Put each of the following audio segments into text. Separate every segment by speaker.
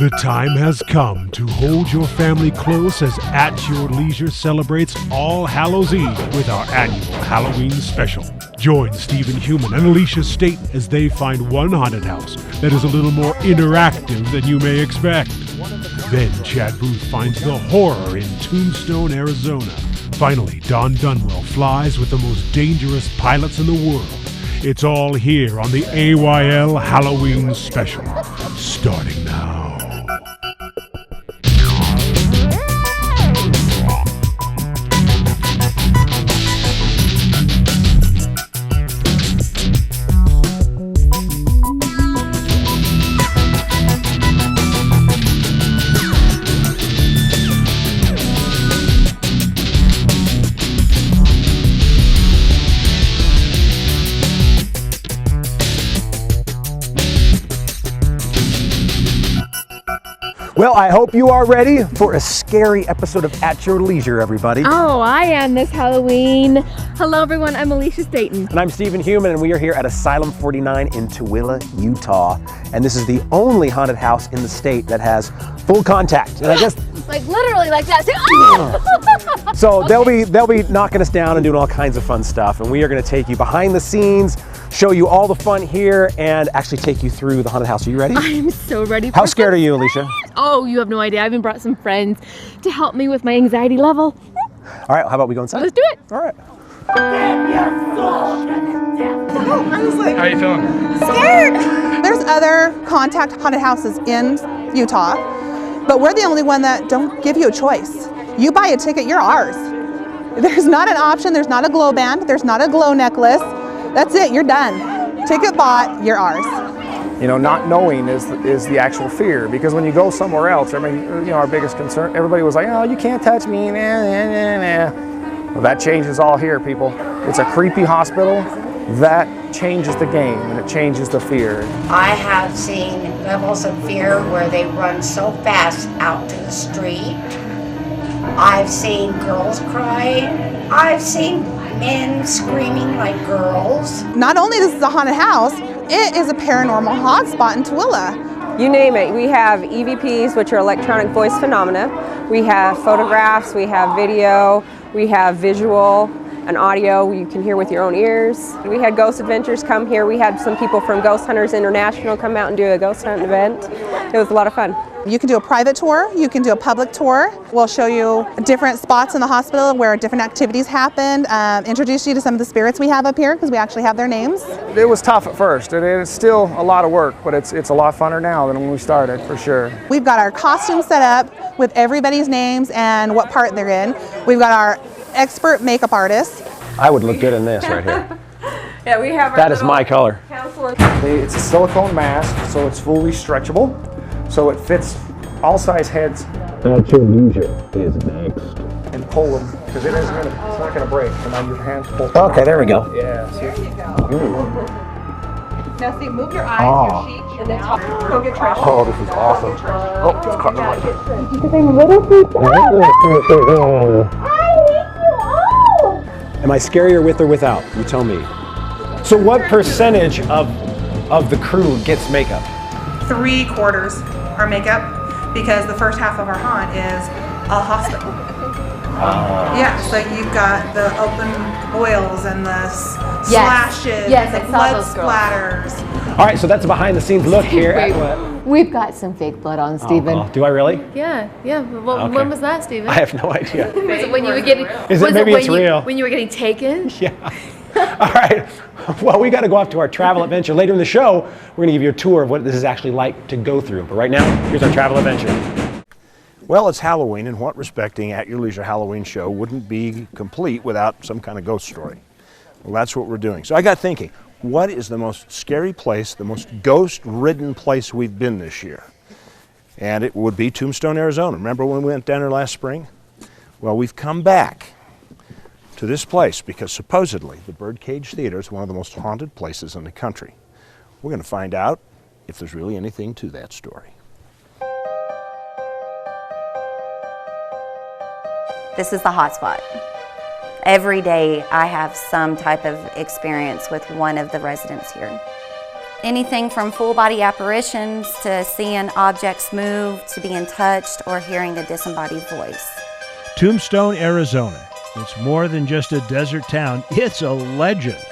Speaker 1: The time has come to hold your family close as At Your Leisure celebrates All Hallows Eve with our annual Halloween special. Join Stephen Human and Alisha Staten as they find one haunted house that is a little more interactive than you may expect. Then Chad Booth finds the horror in Tombstone, Arizona. Finally, Don Dunwell flies with the most dangerous pilots in the world. It's all here on the AYL Halloween special, starting now.
Speaker 2: Well, I hope you are ready for a scary episode of At Your Leisure, everybody.
Speaker 3: Oh, I am this Halloween. Hello, everyone. I'm Alisha Staten.
Speaker 2: And I'm Stephen Human, and we are here at Asylum 49 in Tooele, Utah. And this is the only haunted house in the state that has full contact. And I guess
Speaker 3: like literally like that.
Speaker 2: So okay. they'll be knocking us down and doing all kinds of fun stuff. And we are going to take you behind the scenes, show you all the fun here, and actually take you through the haunted house. Are you ready?
Speaker 3: I am so ready.
Speaker 2: How scared are you, Alisha?
Speaker 3: Oh, you have no idea. I even brought some friends to help me with my anxiety level.
Speaker 2: All right, how about we go inside?
Speaker 3: Let's do it.
Speaker 2: All right.
Speaker 4: I was like,
Speaker 5: how you feeling?
Speaker 4: Scared. There's other contact haunted houses in Utah, but we're the only one that don't give you a choice. You buy a ticket, you're ours. There's not an option, there's not a glow band, there's not a glow necklace. That's it, you're done. Ticket bought, you're ours.
Speaker 5: You know, not knowing is the actual fear, because when you go somewhere else, I mean, you know, our biggest concern, everybody was like, oh, you can't touch me, nah, nah, nah, nah. Well, that changes all here, people. It's a creepy hospital. That changes the game, and it changes the fear.
Speaker 6: I have seen levels of fear where they run so fast out to the street. I've seen girls cry. I've seen men screaming like girls.
Speaker 4: Not only is this a haunted house, it is a paranormal hotspot in Tooele.
Speaker 7: You name it. We have EVPs, which are electronic voice phenomena. We have photographs, we have video, we have visual and audio you can hear with your own ears. We had Ghost Adventures come here. We had some people from Ghost Hunters International come out and do a ghost hunt event. It was a lot of fun.
Speaker 4: You can do a private tour, you can do a public tour. We'll show you different spots in the hospital where different activities happened, introduce you to some of the spirits we have up here because we actually have their names.
Speaker 5: It was tough at first, and it's still a lot of work, but it's a lot funner now than when we started, for sure.
Speaker 4: We've got our costumes set up with everybody's names and what part they're in. We've got our expert makeup artists.
Speaker 2: I would look good in this right here.
Speaker 7: Yeah, we have our
Speaker 2: That is my color.
Speaker 7: counselor.
Speaker 5: It's a silicone mask, so it's fully stretchable, so it fits all size heads.
Speaker 2: At Your Leisure is next.
Speaker 5: And pull them, because it's not gonna break. And now your hands pull.
Speaker 2: Okay, there we go.
Speaker 5: Yeah. See?
Speaker 4: There you go. Now see, move your eyes, your cheeks, and then go get trash.
Speaker 2: Oh, this is awesome. Oh, just caught the mic. Am I scarier with or without? You tell me. So what percentage of the crew gets makeup?
Speaker 4: 3/4 are makeup because the first half of our haunt is a hospital. Yeah, so you've got the open oils and the slashes,
Speaker 3: Yes,
Speaker 4: the
Speaker 3: I saw
Speaker 4: blood
Speaker 3: those girls.
Speaker 4: splatters.
Speaker 2: All right, so that's a behind the scenes look here at what?
Speaker 3: We've got some fake blood on Stephen.
Speaker 2: Oh, do I really?
Speaker 3: Yeah. Well,
Speaker 2: Okay.
Speaker 3: when was that, Stephen?
Speaker 2: I have no idea.
Speaker 3: Was it when you were getting?
Speaker 2: Is it
Speaker 3: was
Speaker 2: maybe
Speaker 3: when
Speaker 2: it's
Speaker 3: you,
Speaker 2: real?
Speaker 3: When you were getting taken?
Speaker 2: Yeah. All right. Well, we got to go off to our travel adventure. Later in the show, we're going to give you a tour of what this is actually like to go through. But right now, here's our travel adventure.
Speaker 8: Well, it's Halloween, and what respecting At Your Leisure Halloween show wouldn't be complete without some kind of ghost story. Well, that's what we're doing. So I got thinking, what is the most scary place, the most ghost-ridden place we've been this year? And it would be Tombstone, Arizona. Remember when we went down there last spring? Well, we've come back to this place because supposedly the Birdcage Theater is one of the most haunted places in the country. We're going to find out if there's really anything to that story.
Speaker 9: This is the hotspot. Every day I have some type of experience with one of the residents here. Anything from full body apparitions to seeing objects move, to being touched, or hearing a disembodied voice.
Speaker 10: Tombstone, Arizona. It's more than just a desert town, it's a legend.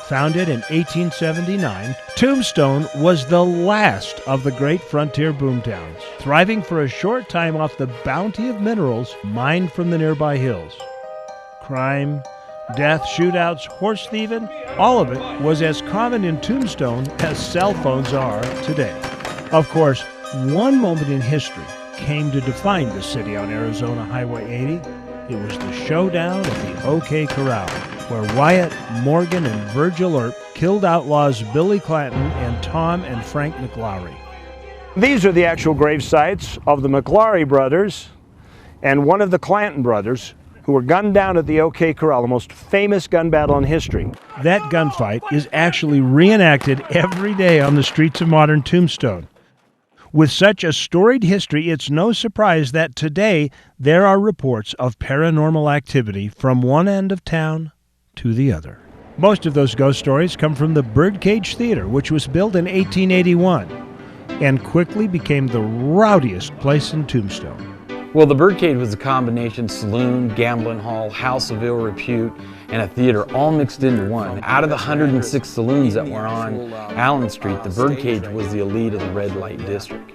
Speaker 10: Founded in 1879, Tombstone was the last of the great frontier boomtowns, thriving for a short time off the bounty of minerals mined from the nearby hills. Crime, death, shootouts, horse thieving, all of it was as common in Tombstone as cell phones are today. Of course, one moment in history came to define the city on Arizona Highway 80. It was the showdown at the OK Corral, where Wyatt, Morgan, and Virgil Earp killed outlaws Billy Clanton and Tom and Frank McLaury.
Speaker 8: These are the actual grave sites of the McLaury brothers and one of the Clanton brothers, who were gunned down at the OK Corral, the most famous gun battle in history.
Speaker 10: That gunfight is actually reenacted every day on the streets of modern Tombstone. With such a storied history, it's no surprise that today there are reports of paranormal activity from one end of town to the other. Most of those ghost stories come from the Birdcage Theater, which was built in 1881 and quickly became the rowdiest place in Tombstone.
Speaker 11: Well, the Birdcage was a combination saloon, gambling hall, house of ill repute, and a theater all mixed into one. Out of the 106 saloons that were on Allen Street, the Birdcage was the elite of the red light district.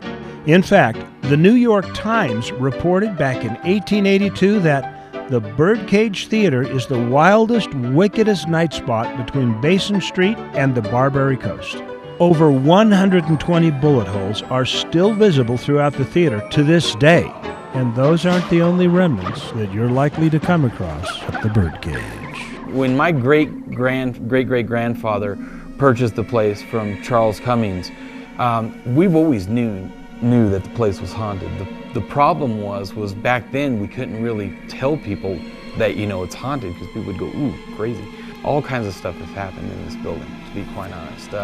Speaker 10: In fact, the New York Times reported back in 1882 that the Birdcage Theater is the wildest, wickedest night spot between Basin Street and the Barbary Coast. Over 120 bullet holes are still visible throughout the theater to this day. And those aren't the only remnants that you're likely to come across at the Birdcage.
Speaker 11: When my great-great-grandfather purchased the place from Charles Cummings, we've always knew that the place was haunted. The problem was back then we couldn't really tell people that, it's haunted, because people would go, ooh, crazy. All kinds of stuff has happened in this building, to be quite honest.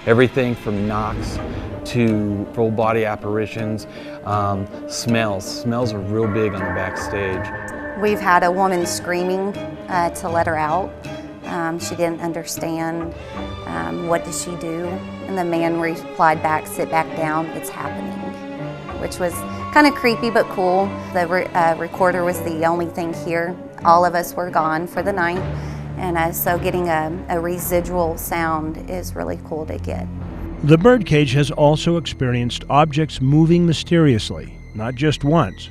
Speaker 11: Everything from knocks to full body apparitions, smells. Smells are real big on the backstage.
Speaker 9: We've had a woman screaming to let her out. She didn't understand. What does she do? And the man replied back, sit back down, it's happening, which was kind of creepy but cool. The recorder was the only thing here. All of us were gone for the night. And so getting a residual sound is really cool to get.
Speaker 10: The Birdcage has also experienced objects moving mysteriously, not just once,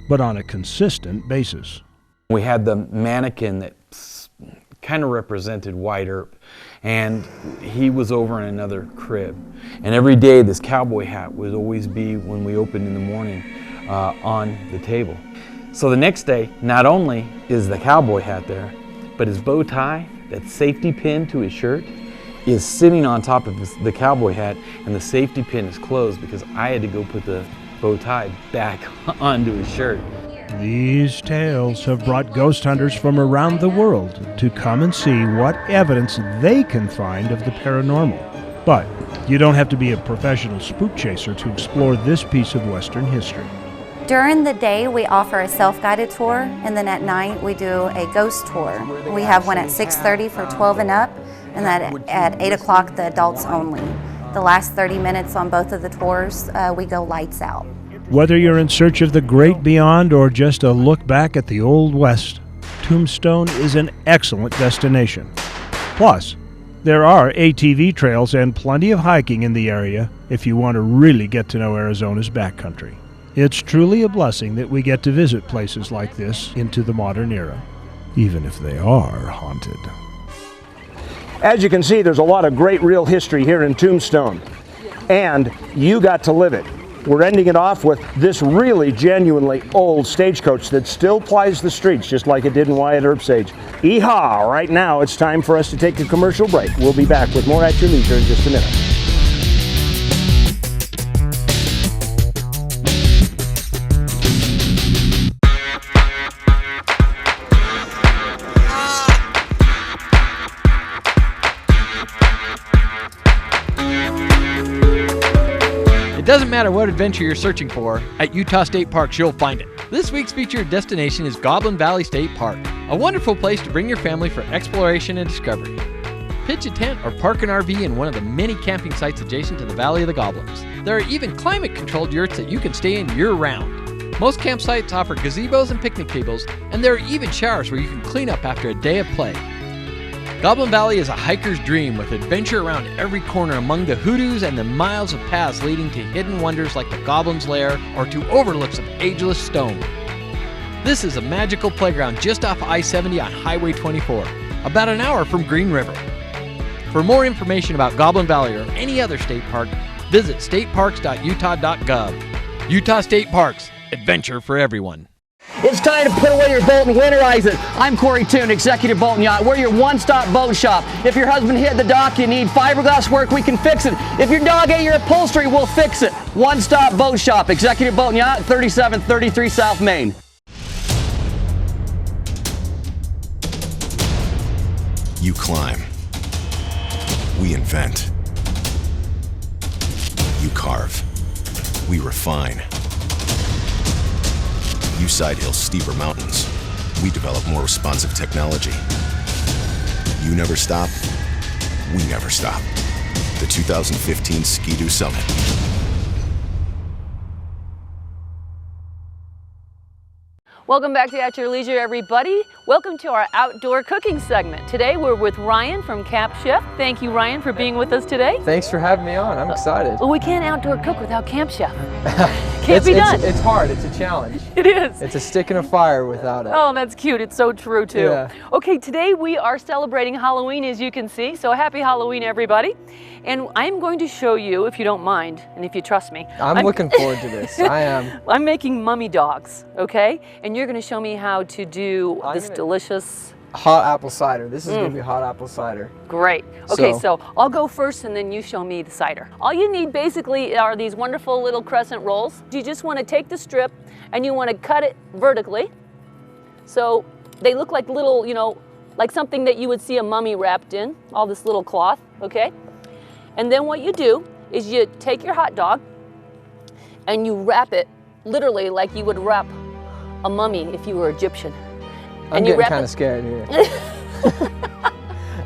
Speaker 10: but on a consistent basis.
Speaker 11: We had the mannequin that kind of represented Wyatt Earp, and he was over in another crib. And every day this cowboy hat would always be, when we opened in the morning, on the table. So the next day, not only is the cowboy hat there, but his bow tie, that safety pin to his shirt, is sitting on top of the cowboy hat, and the safety pin is closed because I had to go put the bow tie back onto his shirt.
Speaker 10: These tales have brought ghost hunters from around the world to come and see what evidence they can find of the paranormal. But you don't have to be a professional spook chaser to explore this piece of Western history.
Speaker 9: During the day, we offer a self-guided tour, and then at night we do a ghost tour. We have one at 6:30 for 12 and up, and that at 8 o'clock, the adults only. The last 30 minutes on both of the tours, we go lights out.
Speaker 10: Whether you're in search of the great beyond or just a look back at the Old West, Tombstone is an excellent destination. Plus, there are ATV trails and plenty of hiking in the area if you want to really get to know Arizona's backcountry. It's truly a blessing that we get to visit places like this into the modern era, even if they are haunted.
Speaker 8: As you can see, there's a lot of great real history here in Tombstone, and you got to live it. We're ending it off with this really genuinely old stagecoach that still plies the streets just like it did in Wyatt Earp's age. Yeehaw! Right now it's time for us to take a commercial break. We'll be back with more At Your Leisure in just a minute.
Speaker 12: It doesn't matter what adventure you're searching for, at Utah State Parks you'll find it. This week's featured destination is Goblin Valley State Park, a wonderful place to bring your family for exploration and discovery. pitch a tent, or park an RV in one of the many camping sites adjacent to the Valley of the Goblins. There are even climate-controlled yurts that you can stay in year-round. Most campsites offer gazebos and picnic tables, and there are even showers where you can clean up after a day of play. Goblin Valley is a hiker's dream with adventure around every corner among the hoodoos and the miles of paths leading to hidden wonders like the Goblin's Lair or to overlooks of ageless stone. This is a magical playground just off I-70 on Highway 24, about an hour from Green River. For more information about Goblin Valley or any other state park, visit stateparks.utah.gov. Utah State Parks, adventure for everyone.
Speaker 13: It's time to put away your boat and winterize it. I'm Corey Toon, Executive Boat and Yacht. We're your one-stop boat shop. If your husband hit the dock, you need fiberglass work, we can fix it. If your dog ate your upholstery, we'll fix it. One-stop boat shop, Executive Boat and Yacht, 3733 South Main.
Speaker 14: You climb. We invent. You carve. We refine. You side hill steeper mountains. We develop more responsive technology. You never stop. We never stop. The 2015 Ski-Doo Summit.
Speaker 15: Welcome back to At Your Leisure, everybody. Welcome to our outdoor cooking segment. Today we're with Ryan from Camp Chef. Thank you, Ryan, for being with us today.
Speaker 16: Thanks for having me on. I'm excited.
Speaker 15: Well, we can't outdoor cook without Camp Chef. Can't be done.
Speaker 16: It's hard. It's a challenge.
Speaker 15: It is.
Speaker 16: It's a stick in a fire without it.
Speaker 15: Oh, that's cute. It's so true, too.
Speaker 16: Yeah.
Speaker 15: Okay, today we are celebrating Halloween, as you can see. So happy Halloween, everybody. And I'm going to show you, if you don't mind, and if you trust me.
Speaker 16: I'm looking forward to this. I am.
Speaker 15: I'm making mummy dogs, okay? And you're going to show me how to do this delicious
Speaker 16: hot apple cider. This is going to be hot apple cider.
Speaker 15: Great. Okay, so I'll go first and then you show me the cider. All you need basically are these wonderful little crescent rolls. You just want to take the strip and you want to cut it vertically. So they look like little, you know, like something that you would see a mummy wrapped in, all this little cloth, okay? And then what you do is you take your hot dog and you wrap it literally like you would wrap a mummy if you were Egyptian.
Speaker 16: I'm getting kind of scared here.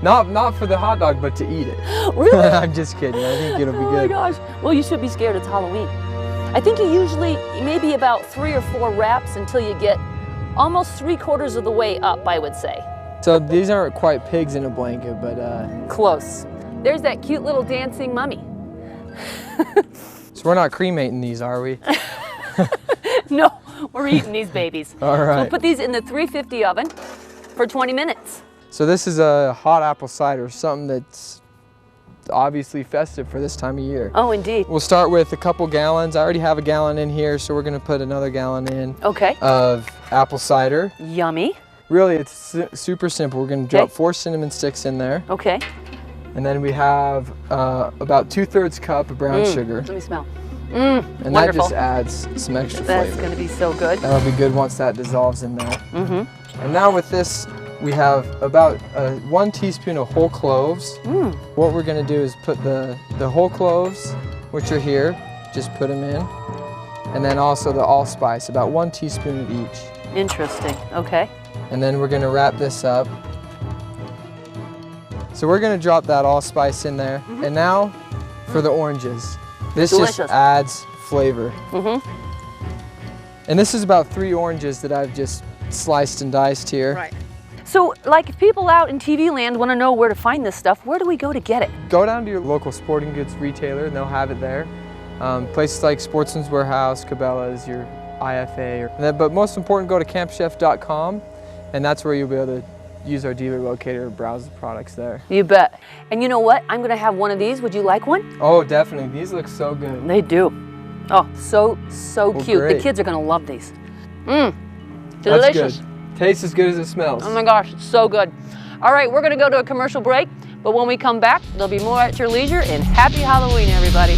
Speaker 16: Not for the hot dog, but to eat it.
Speaker 15: Really?
Speaker 16: I'm just kidding. I think it'll be good.
Speaker 15: Oh my gosh. Well, you should be scared. It's Halloween. I think you usually maybe about 3 or 4 wraps until you get almost 3/4 of the way up, I would say.
Speaker 16: So these aren't quite pigs in a blanket, but
Speaker 15: close. There's that cute little dancing mummy.
Speaker 16: So we're not cremating these, are we?
Speaker 15: No, we're eating these babies.
Speaker 16: All right.
Speaker 15: So we'll put these in the 350 oven for 20 minutes.
Speaker 16: So this is a hot apple cider, something that's obviously festive for this time of year.
Speaker 15: Oh, indeed.
Speaker 16: We'll start with a couple gallons. I already have a gallon in here, so we're gonna put another gallon in of apple cider.
Speaker 15: Yummy.
Speaker 16: Really, it's super simple. We're gonna drop 4 cinnamon sticks in there.
Speaker 15: Okay.
Speaker 16: And then we have about 2/3 cup of brown sugar.
Speaker 15: Let me smell.
Speaker 16: And
Speaker 15: wonderful.
Speaker 16: that just adds some extra flavor.
Speaker 15: That's gonna be so good.
Speaker 16: That'll be good once that dissolves in there. And now with this, we have about 1 teaspoon of whole cloves. What we're gonna do is put the whole cloves, which are here, just put them in. And then also the allspice, about 1 teaspoon of each.
Speaker 15: Interesting, okay.
Speaker 16: And then we're gonna wrap this up. So we're gonna drop that allspice in there. And now for the oranges. This just adds flavor. And this is about 3 oranges that I've just sliced and diced here.
Speaker 15: Right. So, like, if people out in TV land want to know where to find this stuff, where do we go to get it?
Speaker 16: Go down to your local sporting goods retailer and they'll have it there. Places like Sportsman's Warehouse, Cabela's, your IFA. But most important, go to campchef.com and that's where you'll be able to use our dealer locator and browse the products there.
Speaker 15: You bet. And you know what? I'm going to have one of these. Would you like one?
Speaker 16: Oh, definitely. These look so good.
Speaker 15: They do. Oh, so cute.
Speaker 16: Great.
Speaker 15: The kids are going to love these. Delicious.
Speaker 16: That's good. Tastes as good as it smells.
Speaker 15: Oh my gosh, it's so good. All right, we're going to go to a commercial break, but when we come back, there'll be more At Your Leisure, and happy Halloween, everybody.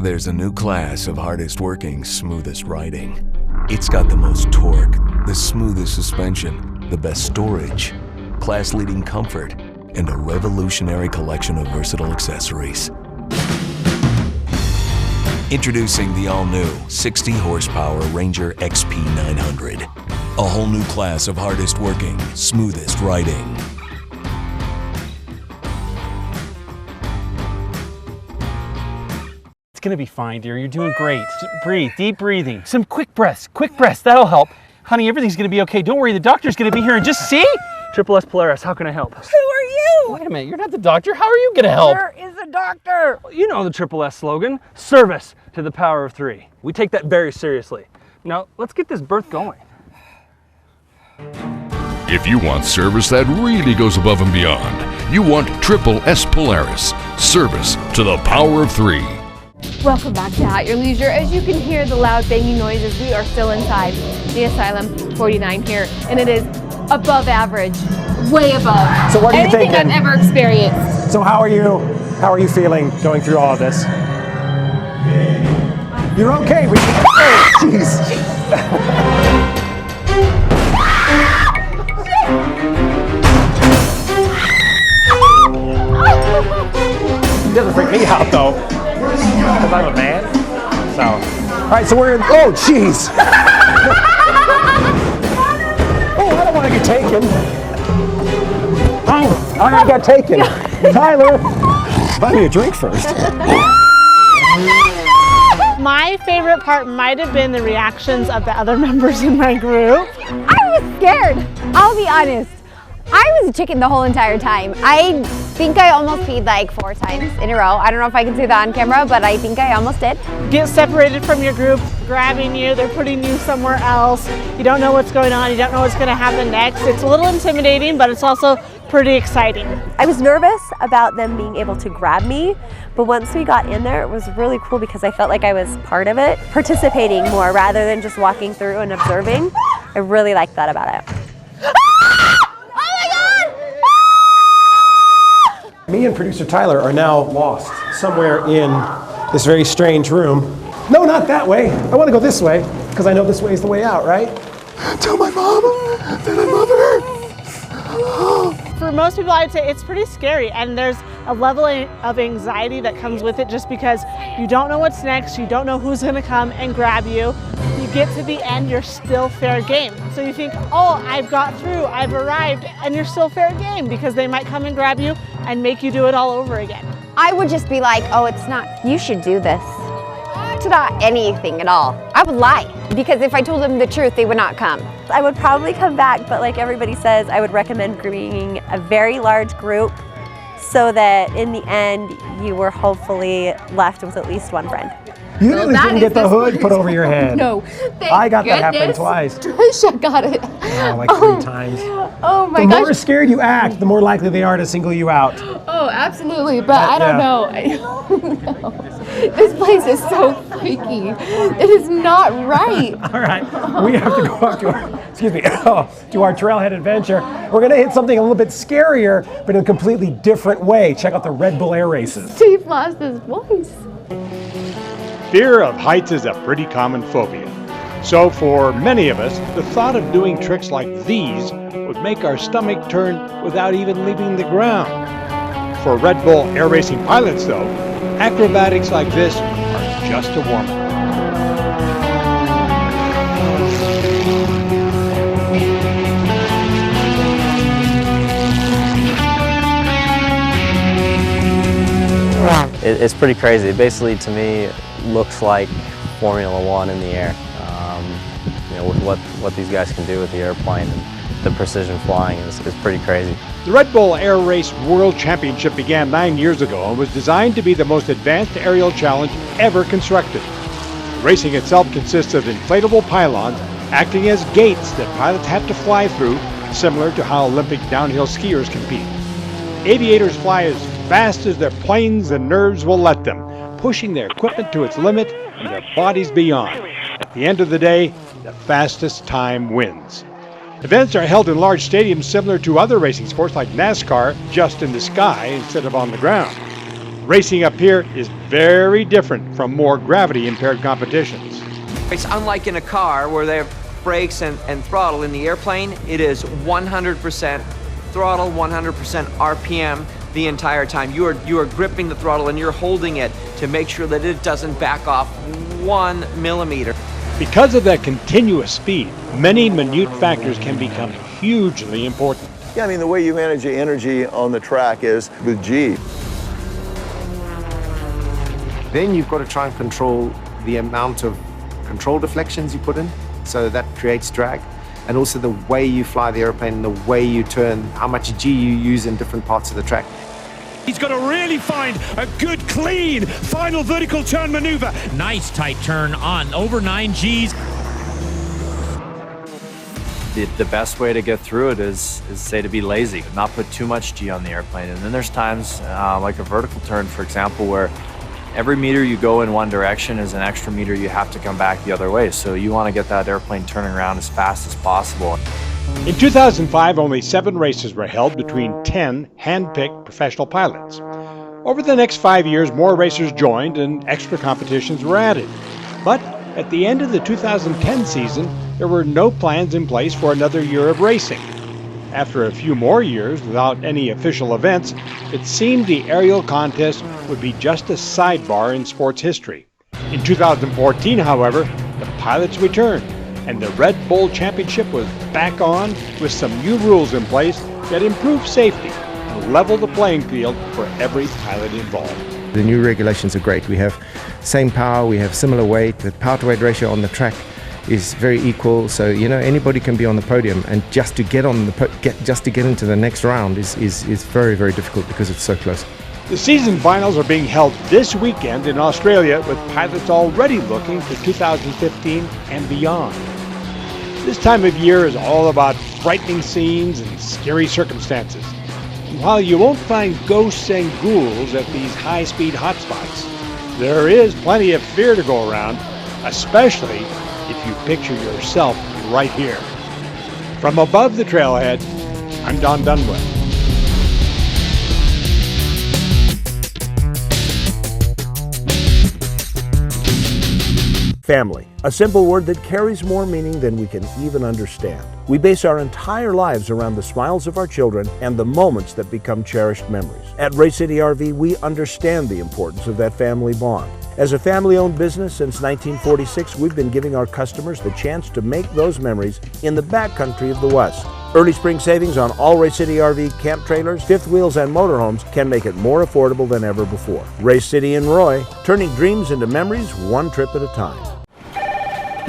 Speaker 17: There's a new class of hardest working, smoothest riding. It's got the most torque, the smoothest suspension, the best storage, class-leading comfort, and a revolutionary collection of versatile accessories. Introducing the all-new 60-horsepower Ranger XP 900. A whole new class of hardest working, smoothest riding.
Speaker 18: It's gonna be fine, dear. You're doing great. Breathe, deep breathing. Some quick breaths, that'll help. Honey, everything's gonna be okay. Don't worry, the doctor's gonna be here and just see. Triple S Polaris, how can I help?
Speaker 19: Who are you?
Speaker 18: Wait a minute, you're not the doctor. How are you gonna help?
Speaker 19: Where is the doctor?
Speaker 18: You know the Triple S slogan, service to the power of 3. We take that very seriously. Now, let's get this birth going.
Speaker 20: If you want service that really goes above and beyond, you want Triple S Polaris, service to the power of 3.
Speaker 3: Welcome back to At Your Leisure. As you can hear the loud banging noises, we are still inside the Asylum 49 here, and it is above average, way above
Speaker 2: So what are you
Speaker 3: anything
Speaker 2: thinking?
Speaker 3: I've ever experienced.
Speaker 2: So how are you feeling going through all of this? You're okay. Oh, jeez. It doesn't freak me out though, because I'm a man. So, all right. So we're in. Oh, jeez. Oh, I don't want to get taken. Oh, I got taken. Tyler, buy me a drink first.
Speaker 21: My favorite part might have been the reactions of the other members in my group.
Speaker 22: I was scared, I'll be honest. I was a chicken the whole entire time. I think I almost peed like 4 times in a row. I don't know if I can say that on camera, but I think I almost did.
Speaker 21: Get separated from your group, grabbing you, they're putting you somewhere else. You don't know what's going on, you don't know what's gonna happen next. It's a little intimidating, but it's also pretty exciting.
Speaker 23: I was nervous about them being able to grab me, but once we got in there, it was really cool because I felt like I was part of it, participating more rather than just walking through and observing. I really liked that about it.
Speaker 2: Me and producer Tyler are now lost somewhere in this very strange room. No, not that way. I want to go this way because I know this way is the way out, right? Tell my mom that I love her.
Speaker 21: For most people, I'd say it's pretty scary, and there's a level of anxiety that comes with it just because you don't know what's next, you don't know who's gonna come and grab you. You get to the end, you're still fair game. So you think, oh, I've got through, I've arrived, and you're still fair game because they might come and grab you and make you do it all over again.
Speaker 22: I would just be like, oh, it's not, you should do this. It's not anything at all. I would lie because if I told them the truth, they would not come.
Speaker 23: I would probably come back, but like everybody says, I would recommend bringing a very large group so that in the end, you were hopefully left with at least one friend.
Speaker 2: You didn't even get the hood put over your head.
Speaker 22: No, thank
Speaker 2: I got that happen
Speaker 22: goodness.
Speaker 2: twice.
Speaker 22: Trisha got it.
Speaker 2: Oh, like 3 times.
Speaker 22: Oh my
Speaker 2: The
Speaker 22: gosh.
Speaker 2: more scared you act, the more likely they are to single you out.
Speaker 22: Oh, absolutely, but I don't know. I don't know. This place is so freaky. It is not right.
Speaker 2: All right, we have to go up to our, to our trailhead adventure. We're gonna hit something a little bit scarier, but in a completely different way. Check out the Red Bull Air Races.
Speaker 22: Steve lost his voice.
Speaker 24: Fear of heights is a pretty common phobia. So for many of us, the thought of doing tricks like these would make our stomach turn without even leaving the ground. For Red Bull air racing pilots though, acrobatics like this are just a warm-up.
Speaker 25: It's pretty crazy. It basically, to me, looks like Formula One in the air. You know, with what these guys can do with the airplane and the precision flying is pretty crazy.
Speaker 24: The Red Bull Air Race World Championship began 9 years ago and was designed to be the most advanced aerial challenge ever constructed. The racing itself consists of inflatable pylons acting as gates that pilots have to fly through, similar to how Olympic downhill skiers compete. Aviators fly as fast as their planes and nerves will let them, pushing their equipment to its limit and their bodies beyond. At the end of the day, the fastest time wins. Events are held in large stadiums similar to other racing sports like NASCAR, just in the sky instead of on the ground. Racing up here is very different from more gravity-impaired competitions.
Speaker 1: It's unlike in a car where they have brakes and throttle. In the airplane, it is 100% throttle, 100% RPM the entire time. You are gripping the throttle and you're holding it to make sure that it doesn't back off 1 millimeter.
Speaker 24: Because of that continuous speed, many minute factors can become hugely important.
Speaker 4: Yeah, I mean, the way you manage your energy on the track is with G.
Speaker 2: Then you've got to try and control the amount of control deflections you put in, so that creates drag. And also the way you fly the airplane and the way you turn, how much G you use in different parts of the track.
Speaker 5: He's got to really find a good, clean, final vertical turn maneuver.
Speaker 6: Nice tight turn on over 9 Gs.
Speaker 7: The best way to get through it is say to be lazy, not put too much G on the airplane. And then there's times, like a vertical turn, for example, where every meter you go in one direction is an extra meter you have to come back the other way. So you want to get that airplane turning around as fast as possible.
Speaker 24: In 2005, only 7 races were held between 10 hand-picked professional pilots. Over the next 5 years, more racers joined and extra competitions were added. But at the end of the 2010 season, there were no plans in place for another year of racing. After a few more years without any official events, it seemed the aerial contest would be just a sidebar in sports history. In 2014, however, the pilots returned, and the Red Bull Championship was back on with some new rules in place that improve safety and level the playing field for every pilot involved.
Speaker 26: The new regulations are great. We have same power, we have similar weight, the power to weight ratio on the track is very equal, so anybody can be on the podium, and just to get on the just to get into the next round is very, very difficult because it's so close.
Speaker 24: The season finals are being held this weekend in Australia, with pilots already looking to 2015 and beyond. This time of year is all about frightening scenes and scary circumstances. While you won't find ghosts and ghouls at these high-speed hotspots, there is plenty of fear to go around, especially if you picture yourself right here. From above the trailhead, I'm Don Dunwood.
Speaker 8: Family, a simple word that carries more meaning than we can even understand. We base our entire lives around the smiles of our children and the moments that become cherished memories. At Race City RV, we understand the importance of that family bond. As a family-owned business since 1946, we've been giving our customers the chance to make those memories in the backcountry of the West. Early spring savings on all Race City RV camp trailers, fifth wheels, and motorhomes can make it more affordable than ever before. Race City and Roy, turning dreams into memories one trip at a time.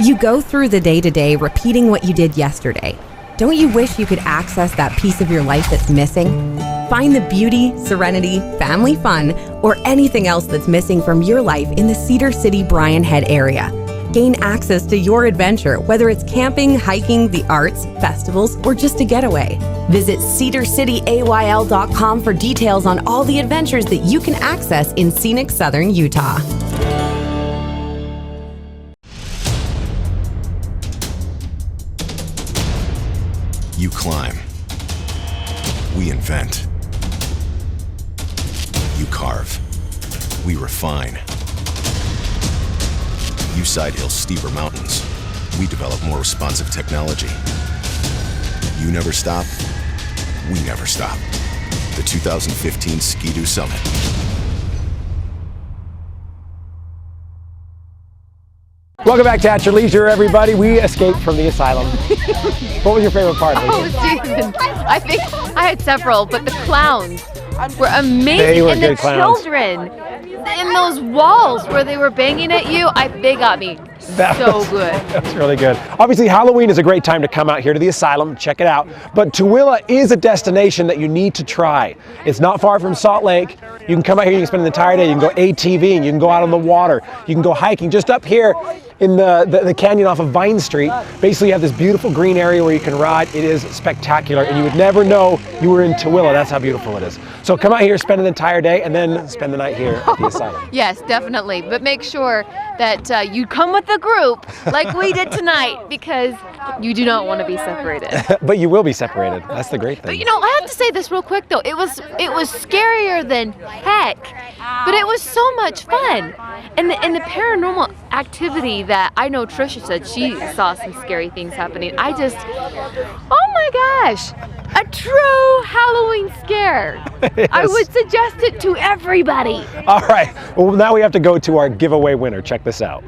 Speaker 27: You go through the day-to-day repeating what you did yesterday. Don't you wish you could access that piece of your life that's missing? Find the beauty, serenity, family fun, or anything else that's missing from your life in the Cedar City Bryan Head area. Gain access to your adventure, whether it's camping, hiking, the arts, festivals, or just a getaway. Visit cedarcityayl.com for details on all the adventures that you can access in scenic southern Utah.
Speaker 14: You climb. We invent. You carve. We refine. You side hill steeper mountains. We develop more responsive technology. You never stop. We never stop. The 2015 Ski-Doo Summit.
Speaker 2: Welcome back to At Your Leisure, everybody. We escaped from the asylum. What was your favorite part, Alicia?
Speaker 3: Oh, Stephen, I think I had several, but the clowns were amazing.
Speaker 2: They were
Speaker 3: and
Speaker 2: good
Speaker 3: the
Speaker 2: clowns.
Speaker 3: children in those walls where they were banging at you, they got me so good.
Speaker 2: That's really good. Obviously, Halloween is a great time to come out here to the asylum, check it out. But Tooele is a destination that you need to try. It's not far from Salt Lake. You can come out here, you can spend the entire day. You can go ATVing, you can go out on the water, you can go hiking. Just up here in the canyon off of Vine Street, basically you have this beautiful green area where you can ride. It is spectacular, and you would never know you were in Tooele. That's how beautiful it is. So come out here, spend an entire day, and then spend the night here at the asylum.
Speaker 3: Yes, definitely. But make sure that you come with a group like we did tonight, because you do not want to be separated.
Speaker 2: But you will be separated. That's the great thing.
Speaker 3: But you know, I have to say this real quick though. It was scarier than heck, but it was so much fun. And the paranormal activity that I know Trisha said she saw some scary things happening. Oh my gosh, a true Halloween scare.
Speaker 2: Yes.
Speaker 3: I would suggest it to everybody.
Speaker 2: All right. Well, now we have to go to our giveaway winner. Check this out.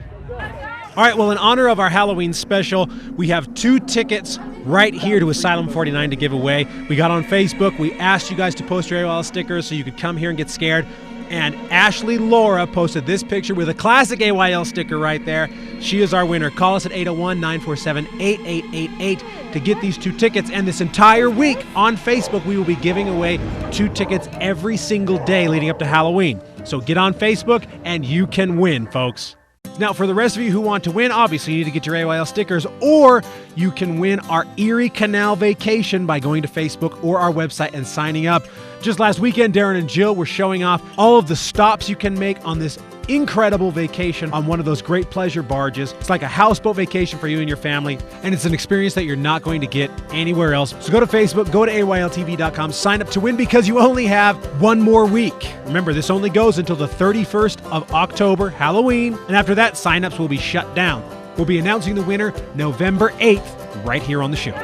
Speaker 9: All right, well, in honor of our Halloween special, we have 2 tickets right here to Asylum 49 to give away. We got on Facebook. We asked you guys to post your AOL stickers so you could come here and get scared. And Ashley Laura posted this picture with a classic AYL sticker right there. She is our winner. Call us at 801-947-8888 to get these 2 tickets. And this entire week on Facebook, we will be giving away 2 tickets every single day leading up to Halloween. So get on Facebook and you can win, folks. Now, for the rest of you who want to win, obviously you need to get your AYL stickers, or you can win our Erie Canal vacation by going to Facebook or our website and signing up. Just last weekend, Darren and Jill were showing off all of the stops you can make on this incredible vacation on one of those great pleasure barges. It's like a houseboat vacation for you and your family, and it's an experience that you're not going to get anywhere else. So go to Facebook, go to AYLTV.com, sign up to win, because you only have one more week. Remember, this only goes until the 31st of October, Halloween, and after that, signups will be shut down. We'll be announcing the winner November 8th right here on the show.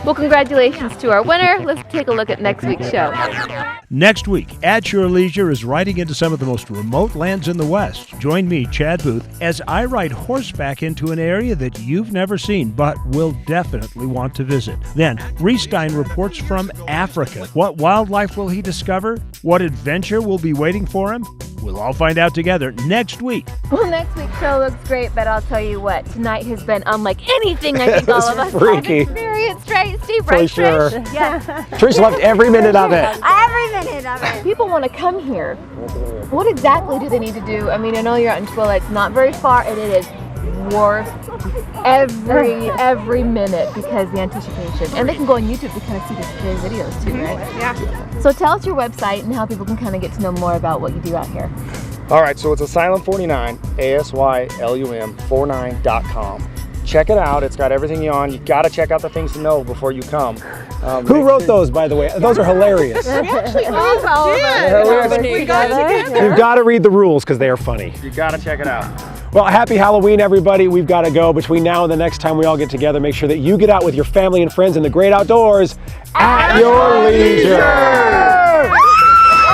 Speaker 3: Well, congratulations to our winner. Let's take a look at next week's show.
Speaker 8: Next week, At Your Leisure is riding into some of the most remote lands in the West. Join me, Chad Booth, as I ride horseback into an area that you've never seen but will definitely want to visit. Then, Restein reports from Africa. What wildlife will he discover? What adventure will be waiting for him? We'll all find out together next week.
Speaker 3: Well, next week's show looks great, but I'll tell you what, tonight has been unlike anything I think all of us
Speaker 2: freaky.
Speaker 3: have experienced, right, Steve?
Speaker 2: For
Speaker 3: Right,
Speaker 2: sure.
Speaker 3: Trish? Yes.
Speaker 2: Trish loved every minute of it.
Speaker 22: Every minute of it.
Speaker 3: People want to come here. What exactly do they need to do? I mean, I know you're out in Tooele. It's not very far, and it is worth every minute because the anticipation. And they can go on YouTube to kind of see the scary videos too, right?
Speaker 10: Yeah.
Speaker 3: So tell us your website and how people can kind of get to know more about what you do out here.
Speaker 10: All right, so it's Asylum 49, ASYLUM49.com. Check it out. It's got everything you on. You got to check out the things to know before you come.
Speaker 2: Who wrote those, by the way? Those are hilarious.
Speaker 3: We actually all
Speaker 10: We got
Speaker 2: You've got to read the rules because they are funny.
Speaker 10: You got to check it out.
Speaker 2: Well, happy Halloween, everybody. We've got to go. Between now and the next time we all get together, make sure that you get out with your family and friends in the great outdoors at your leisure.
Speaker 3: Oh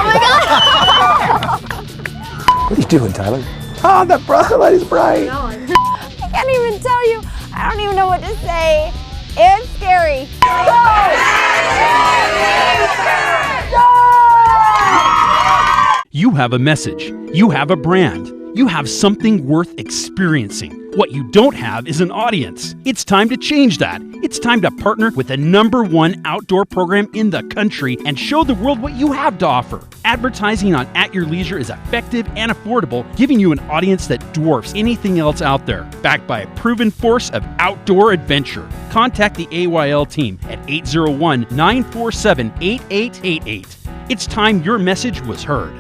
Speaker 3: my God!
Speaker 2: What are you doing, Tyler? Oh, that light is bright.
Speaker 22: I can't even tell you. I don't even know what to say. It's scary.
Speaker 18: You have a message. You have a brand. You have something worth experiencing. What you don't have is an audience. It's time to change that. It's time to partner with the #1 outdoor program in the country and show the world what you have to offer. Advertising on At Your Leisure is effective and affordable, giving you an audience that dwarfs anything else out there, backed by a proven force of outdoor adventure. Contact the AYL team at 801-947-8888. It's time your message was heard.